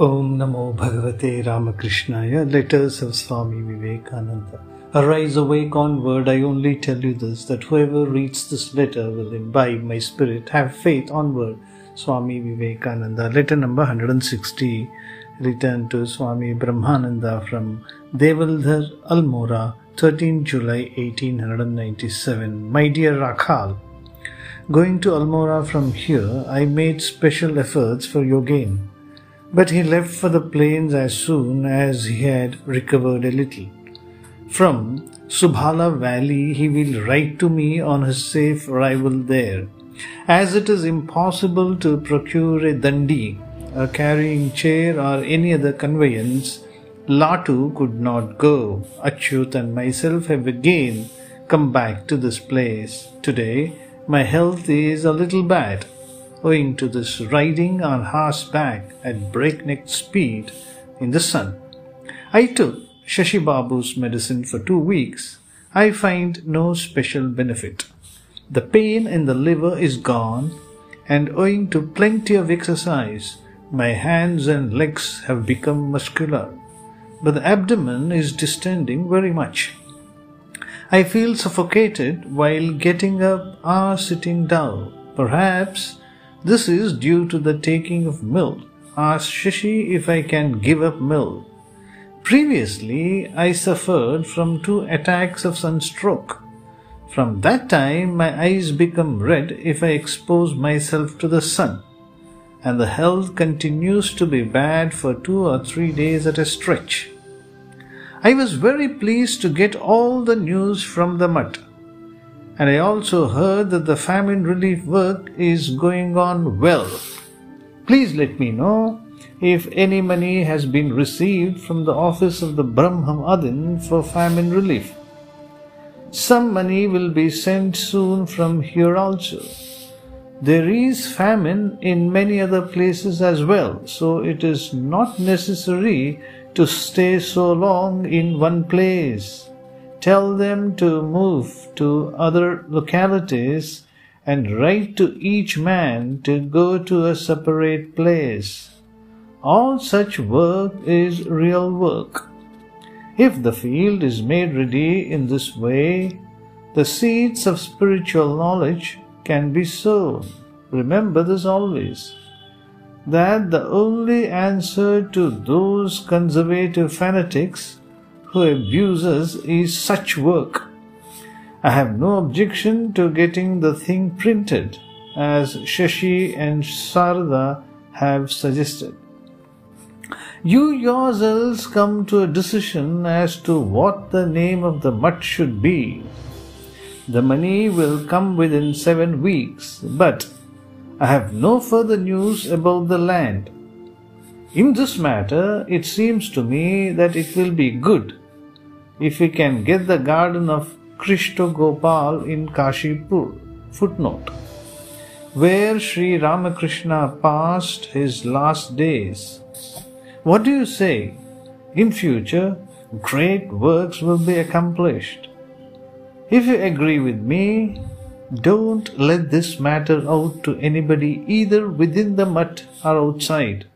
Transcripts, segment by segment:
Om Namo Bhagavate Ramakrishnaya. Letters of Swami Vivekananda. Arise, awake onward, I only tell you this, that whoever reads this letter will imbibe my spirit. Have faith onward. Swami Vivekananda. Letter number 160. Written to Swami Brahmananda from Devaldhar, Almora, 13 July 1897. My dear Rakhal, going to Almora from here, I made special efforts for your gain. But he left for the plains as soon as he had recovered a little. From Subhala Valley he will write to me on his safe arrival there. As it is impossible to procure a dandi, a carrying chair or any other conveyance, Latu could not go. Achyut and myself have again come back to this place. Today my health is a little bad, owing to this riding on horseback at breakneck speed in the sun. I took Shashi Babu's medicine for 2 weeks. I find no special benefit. The pain in the liver is gone, and owing to plenty of exercise, my hands and legs have become muscular, but the abdomen is distending very much. I feel suffocated while getting up or sitting down. Perhaps this is due to the taking of milk. Ask Shashi if I can give up milk. Previously, I suffered from 2 attacks of sunstroke. From that time, my eyes become red if I expose myself to the sun, and the health continues to be bad for 2 or 3 days at a stretch. I was very pleased to get all the news from the mutt, and I also heard that the famine relief work is going on well. Please let me know if any money has been received from the office of the Brahmadin for famine relief. Some money will be sent soon from here also. There is famine in many other places as well, so it is not necessary to stay so long in one place. Tell them to move to other localities and write to each man to go to a separate place. All such work is real work. If the field is made ready in this way, the seeds of spiritual knowledge can be sown. Remember this always, that the only answer to those conservative fanatics who abuse us is such work. I have no objection to getting the thing printed, as Shashi and Sarada have suggested. You yourselves come to a decision as to what the name of the mutt should be. The money will come within 7 weeks, but I have no further news about the land. In this matter, it seems to me that it will be good if we can get the garden of Krishna Gopal in Kashipur, footnote, where Sri Ramakrishna passed his last days. What do you say? In future, great works will be accomplished. If you agree with me, don't let this matter out to anybody either within the mutt or outside,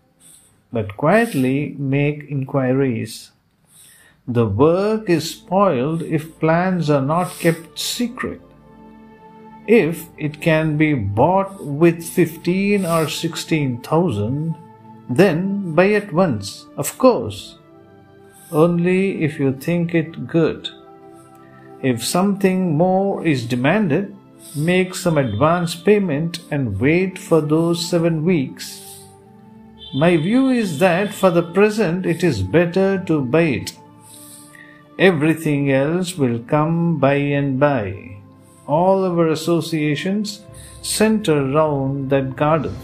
but quietly make inquiries. The work is spoiled if plans are not kept secret. If it can be bought with 15 or 16,000, then buy at once, of course, only if you think it good. If something more is demanded, make some advance payment and wait for those 7 weeks. My view is that for the present it is better to buy it. Everything else will come by and by. All our associations center round that garden.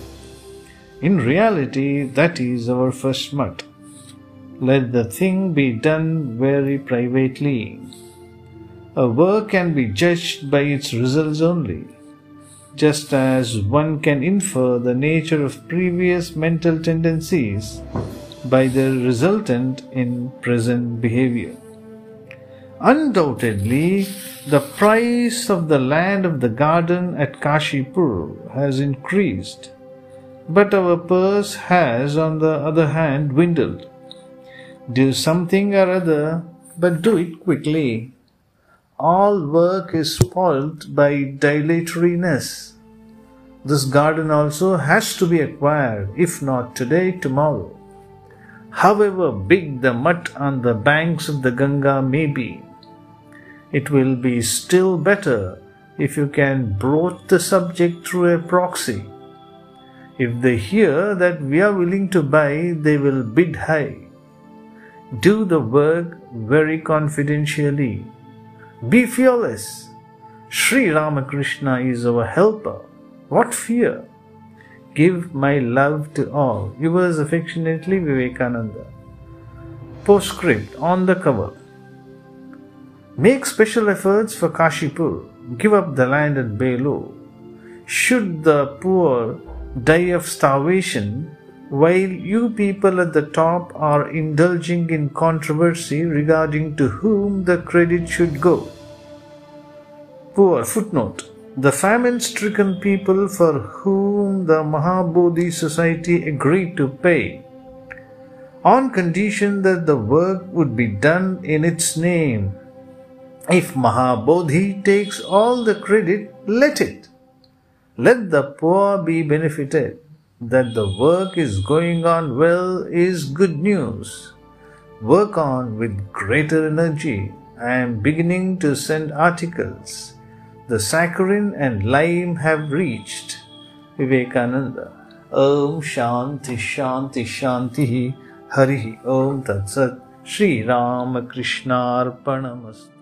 In reality, that is our first mutt. Let the thing be done very privately. A work can be judged by its results only, just as one can infer the nature of previous mental tendencies by their resultant in present behavior. Undoubtedly, the price of the land of the garden at Kashipur has increased. but our purse has, on the other hand, dwindled. Do something or other, but do it quickly. All work is spoilt by dilatoriness. This garden also has to be acquired, if not today, tomorrow. However big the mutt on the banks of the Ganga may be, it will be still better if you can broach the subject through a proxy. If they hear that we are willing to buy, they will bid high. Do the work very confidentially. Be fearless. Sri Ramakrishna is our helper. What fear? Give my love to all. Yours affectionately, Vivekananda. Postscript on the cover. Make special efforts for Kashipur. Give up the land at Belur. Should the poor die of starvation, while you people at the top are indulging in controversy regarding to whom the credit should go. Poor footnote. The famine-stricken people for whom the Mahabodhi Society agreed to pay, on condition that the work would be done in its name. If Mahabodhi takes all the credit, let it. Let the poor be benefited. That the work is going on well is good news. Work on with greater energy. I am beginning to send articles. The saccharin and lime have reached. Vivekananda. Om Shanti Shanti Shanti Hari Om Tat Sat. Sri Ramakrishna Arpanamastu.